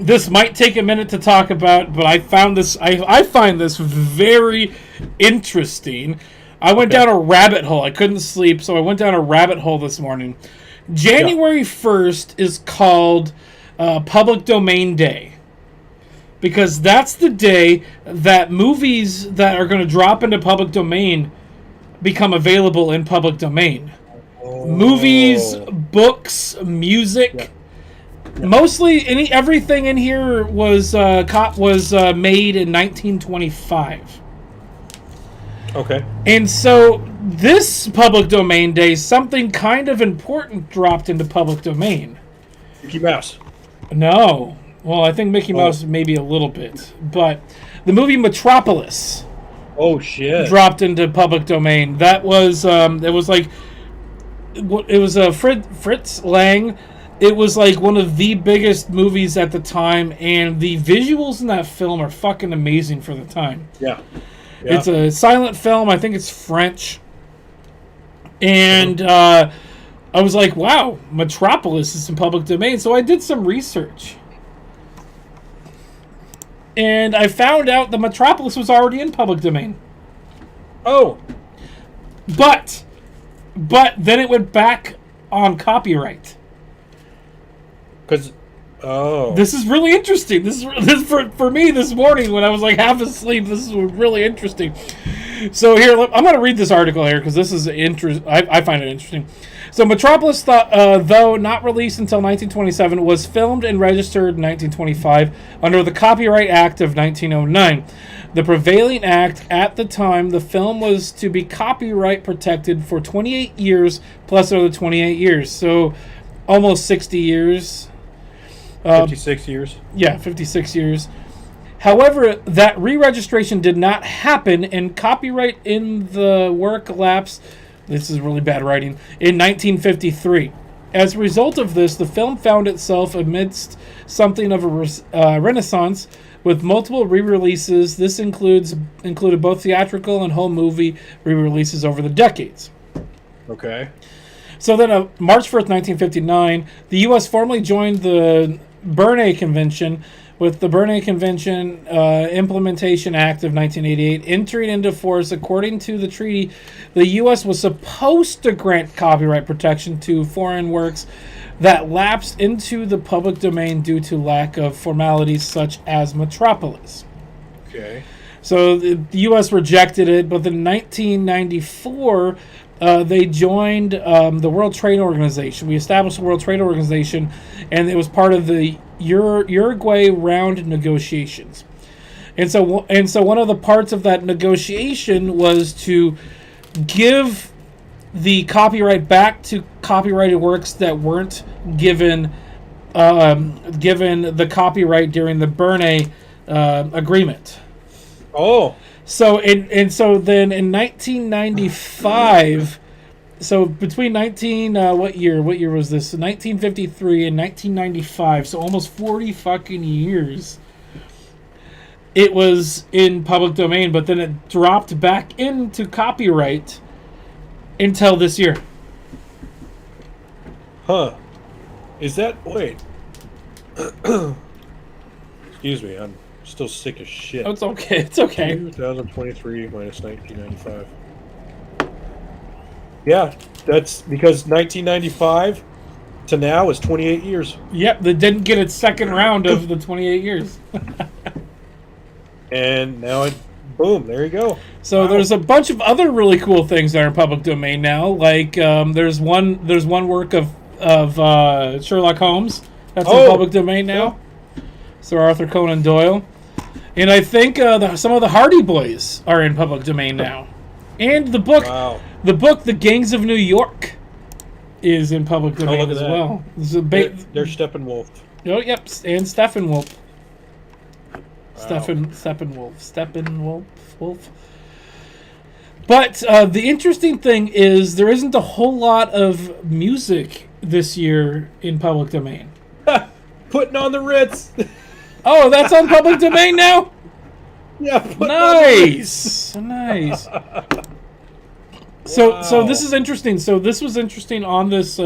this might take a minute to talk about, but I found this. I find this very interesting. I went down a rabbit hole. I couldn't sleep, so I went down a rabbit hole this morning. January 1st is called Public Domain Day because that's the day that movies that are going to drop into public domain become available in public domain. Movies, books, music. Mostly, everything in here was made in 1925. Okay. And so this public domain day, something kind of important dropped into public domain. Mickey Mouse. No. Well, I think Mickey Mouse maybe a little bit. But the movie Metropolis Oh shit. dropped into public domain. That was, it was like, it was Fritz Lang. It was like one of the biggest movies at the time, and the visuals in that film are fucking amazing for the time. Yeah. It's a silent film. I think it's French. And I was like, wow, Metropolis is in public domain. So I did some research. And I found out the Metropolis was already in public domain. Oh. But then it went back on copyright. Because, This is really interesting. This for me this morning when I was like half asleep. This is really interesting. So here, I'm going to read this article here because this is I find it interesting. So Metropolis, though not released until 1927, was filmed and registered in 1925 under the Copyright Act of 1909. The prevailing act at the time, the film was to be copyright protected for 28 years plus another 28 years. So almost 60 years. 56 years. Yeah, 56 years. However, that re-registration did not happen, and copyright in the work lapsed, this is really bad writing, in 1953. As a result of this, the film found itself amidst something of a renaissance with multiple re-releases. This included both theatrical and home movie re-releases over the decades. Okay. So then, March 1st, 1959, the U.S. formally joined the Berne Convention, with the Berne Convention Implementation Act of 1988 entering into force. According to the treaty, the U.S. was supposed to grant copyright protection to foreign works that lapsed into the public domain due to lack of formalities such as Metropolis. Okay. So the U.S. rejected it, but in 1994, they joined the World Trade Organization. We established the World Trade Organization, and it was part of the Uruguay round negotiations. And so one of the parts of that negotiation was to give the copyright back to copyrighted works that weren't given the copyright during the Berne Agreement. Oh. So then in 1995, so between what year was this? 1953 and 1995, so almost 40 fucking years. It was in public domain, but then it dropped back into copyright until this year. Huh. Is that... Wait. Excuse me, I'm still sick as shit. Oh, it's okay. It's okay. 2023 minus 1995. Yeah, That's because 1995 to now is 28 years. Yep, that didn't get its second round of the 28 years. And now boom, there you go. So Wow. there's a bunch of other really cool things that are in public domain now. Like there's one work of Sherlock Holmes that's in public domain now. Yeah. Sir Arthur Conan Doyle, and I think some of the Hardy Boys are in public domain now, and the book, The Gangs of New York, is in public domain as well. They're Steppenwolf. Oh, yep, and Steppenwolf. Steppenwolf. But the interesting thing is there isn't a whole lot of music this year in public domain. Putting on the Ritz. Oh, that's on public domain now? Yeah. Nice. Wow. So this is interesting. So this was interesting on this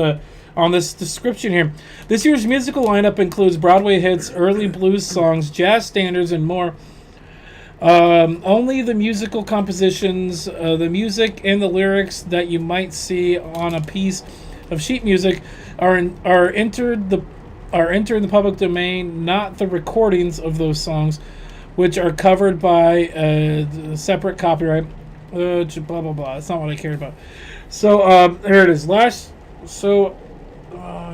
description here. This year's musical lineup includes Broadway hits, early blues songs, jazz standards, and more. Only the musical compositions, the music and the lyrics that you might see on a piece of sheet music are entered in the public domain, not the recordings of those songs, which are covered by separate copyright. Blah blah blah. That's not what I cared about. So here it is.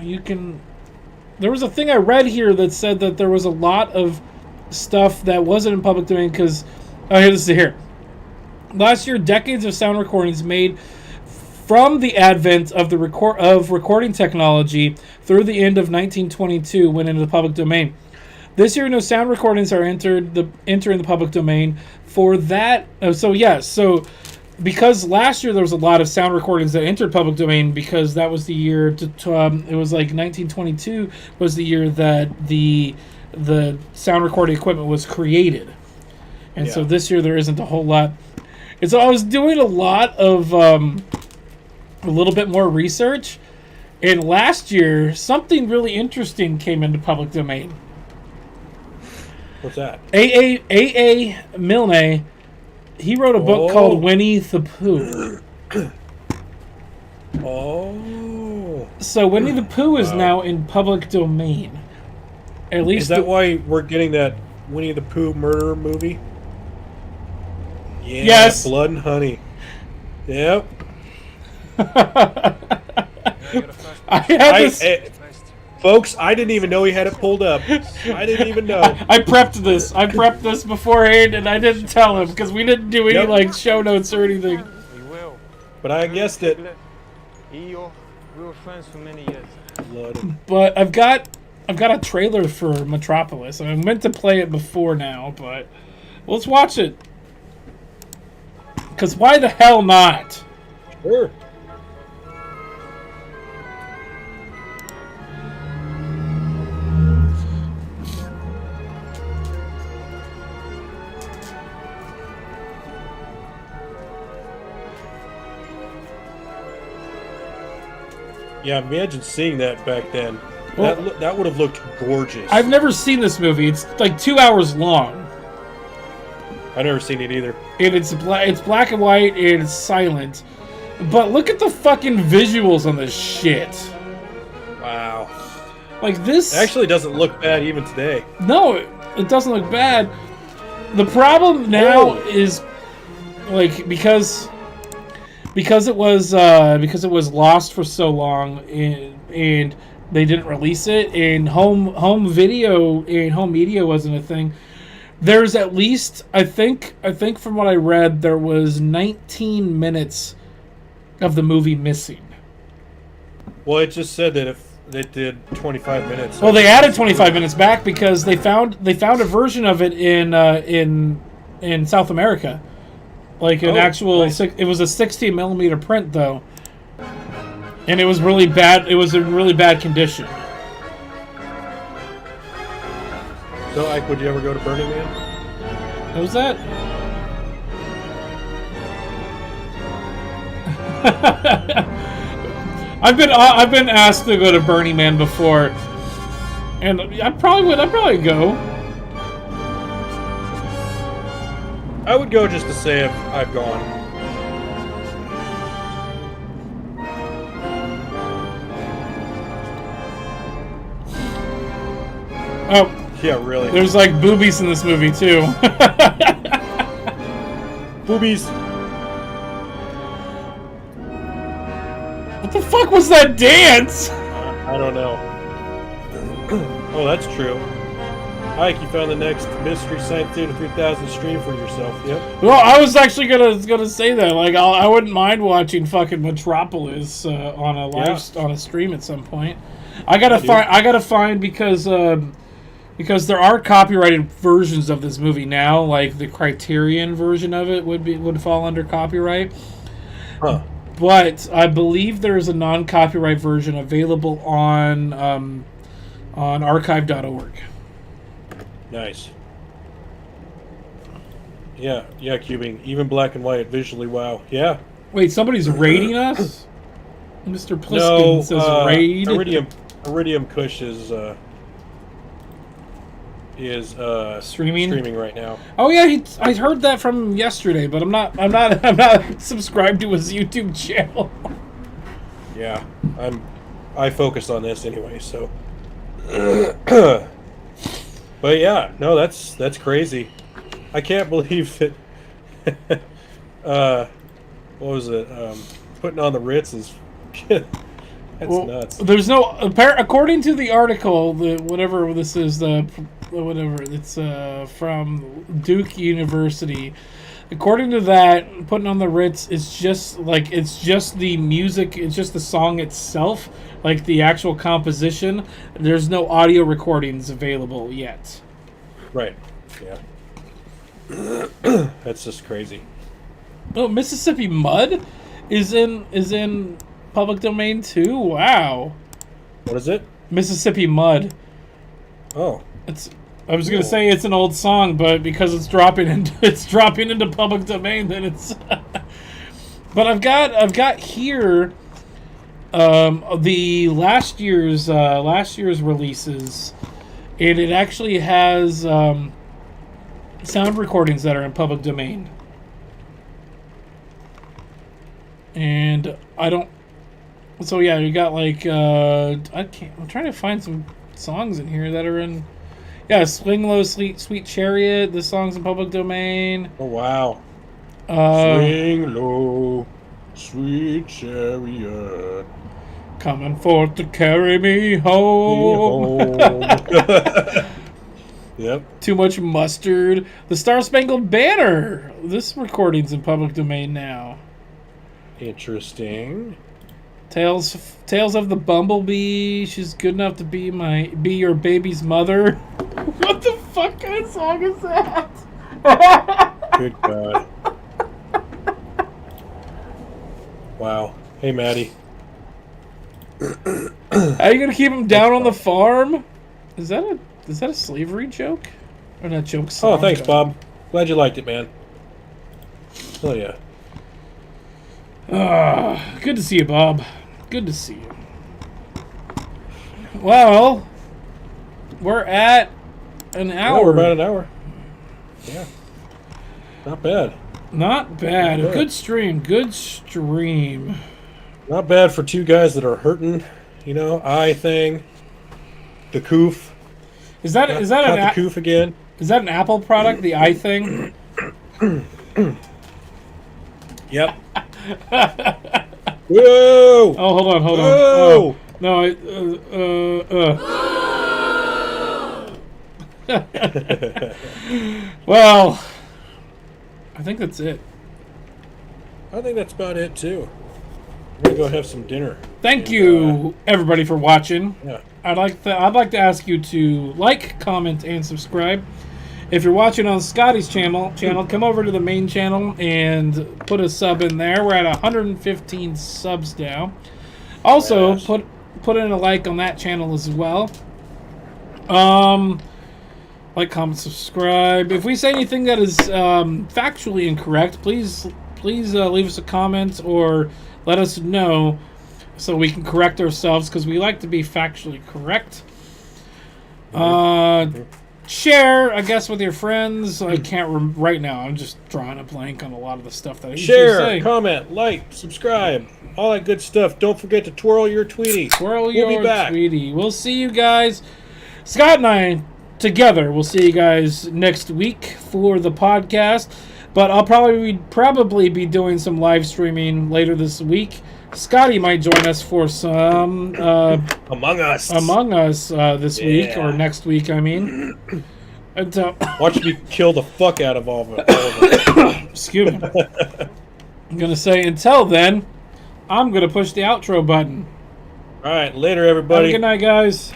You can. There was a thing I read here that said that there was a lot of stuff that wasn't in public domain because. Oh, here, this is here. Last year, decades of sound recordings made from the advent of recording technology through the end of 1922 went into the public domain. This year, no sound recordings are entering the public domain. For that, so because last year there was a lot of sound recordings that entered public domain because that was the year it was like 1922 was the year that the sound recording equipment was created, and so this year there isn't a whole lot. And so I was doing a lot of a little bit more research, and last year something really interesting came into public domain. What's that? A. Milne, he wrote a book called Winnie the Pooh. So Winnie the Pooh is now in public domain. At least is that why we're getting that Winnie the Pooh murder movie? Yeah, yes. Blood and Honey. Yep. Folks, I didn't even know he had it pulled up. I didn't even know. I prepped this beforehand, and I didn't tell him because we didn't do any show notes or anything. But I guessed it. We were friends for many years. But I've got a trailer for Metropolis. I meant to play it before now, but let's watch it. Because why the hell not? Sure. Yeah, imagine seeing that back then. Well, that would have looked gorgeous. I've never seen this movie. It's like 2 hours long. I've never seen it either. And it's black and white and it's silent. But look at the fucking visuals on this shit. Wow. Like this... It actually doesn't look bad even today. No, it doesn't look bad. The problem now is like because it was lost for so long and they didn't release it and home video and home media wasn't a thing. There's at least I think from what I read there was 19 minutes of the movie missing. Well, it just said that if they did 25 minutes. Well, they added 25 minutes back because they found a version of it in South America. Like an actual, nice. It was a 16mm print though, and it was really bad. It was in really bad condition. So, Ike, would you ever go to Burning Man? What was that? I've been asked to go to Burning Man before, and I'd probably go. I would go just to say I've gone. Oh, Yeah, really. there's like boobies in this movie too. Boobies. What the fuck was that dance? I don't know. Oh, that's true. Ike, you found the next Mystery Science Theater 3000 stream for yourself. Yep. Well, I was actually gonna say that. Like, I wouldn't mind watching fucking Metropolis on a on a stream at some point. I gotta find because there are copyrighted versions of this movie now. Like the Criterion version of it would fall under copyright. Huh. But I believe there's a non-copyright version available on archive.org. Nice. Yeah, cubing. Even black and white, visually, wow. Yeah. Wait, somebody's raiding us? Mr. Pliskin says raid. Iridium Kush is streaming right now. Oh yeah, I heard that from him yesterday, but I'm not subscribed to his YouTube channel. Yeah, I focus on this anyway, so. But yeah, no, that's crazy. I can't believe that. What was it? Putting on the Ritz is. That's nuts. There's no according to the article, whatever this is, it's from Duke University. According to that, putting on the Ritz is just the music, it's just the song itself, like the actual composition. There's no audio recordings available yet. Right. Yeah. That's just crazy. Oh, Mississippi Mud is in public domain too. Wow. What is it? Mississippi Mud. Oh. I was gonna say it's an old song, but because it's dropping into public domain, then it's. But I've got here the last year's releases, and it actually has sound recordings that are in public domain. And I don't. So yeah, you got like I'm trying to find some songs in here that are in. Yeah, Swing Low, Sweet Chariot. This song's in public domain. Oh wow. Swing low, sweet chariot, coming forth to carry me home. Yep. Too Much Mustard. The Star Spangled Banner. This recording's in public domain now. Interesting. Tales of the Bumblebee. She's good enough to be your baby's mother. What the fuck kind of song is that? Good God. Wow. Hey, Maddie. How are you gonna keep him down on the farm? Is that a slavery joke? Or not joke song? Oh, thanks, Bob. Glad you liked it, man. Oh yeah. Good to see you, Bob. Good to see you. Well, we're at an hour. Well, we're about an hour. Yeah. Not bad. Not bad. A good stream. Good stream. Not bad for two guys that are hurting. You know, eye thing. The coof. Is that the coof again? Is that an Apple product? The eye thing. Yep. Whoa! Oh, hold on. Whoa! Oh, no, well, I think that's it. I think that's about it too. I'm gonna go have some dinner. Thank you, everybody, for watching. Yeah. I'd like to ask you to like, comment, and subscribe. If you're watching on Scotty's channel, come over to the main channel and put a sub in there. We're at 115 subs now. Also, yes. put in a like on that channel as well. Like, comment, subscribe. If we say anything that is factually incorrect, please leave us a comment or let us know so we can correct ourselves, because we like to be factually correct. Share, I guess, with your friends. I can't right now. I'm just drawing a blank on a lot of the stuff that I usually say. Share, comment, like, subscribe, all that good stuff. Don't forget to twirl your Tweety. We'll be back. Tweety. We'll see you guys. Scott and I together. We'll see you guys next week for the podcast. But I'll probably be doing some live streaming later this week. Scotty might join us for some Among Us this week or next week. I mean, and, watch me kill the fuck out of all of it. Excuse me. I'm gonna say until then, I'm gonna push the outro button. All right, later, everybody. Have a good night, guys.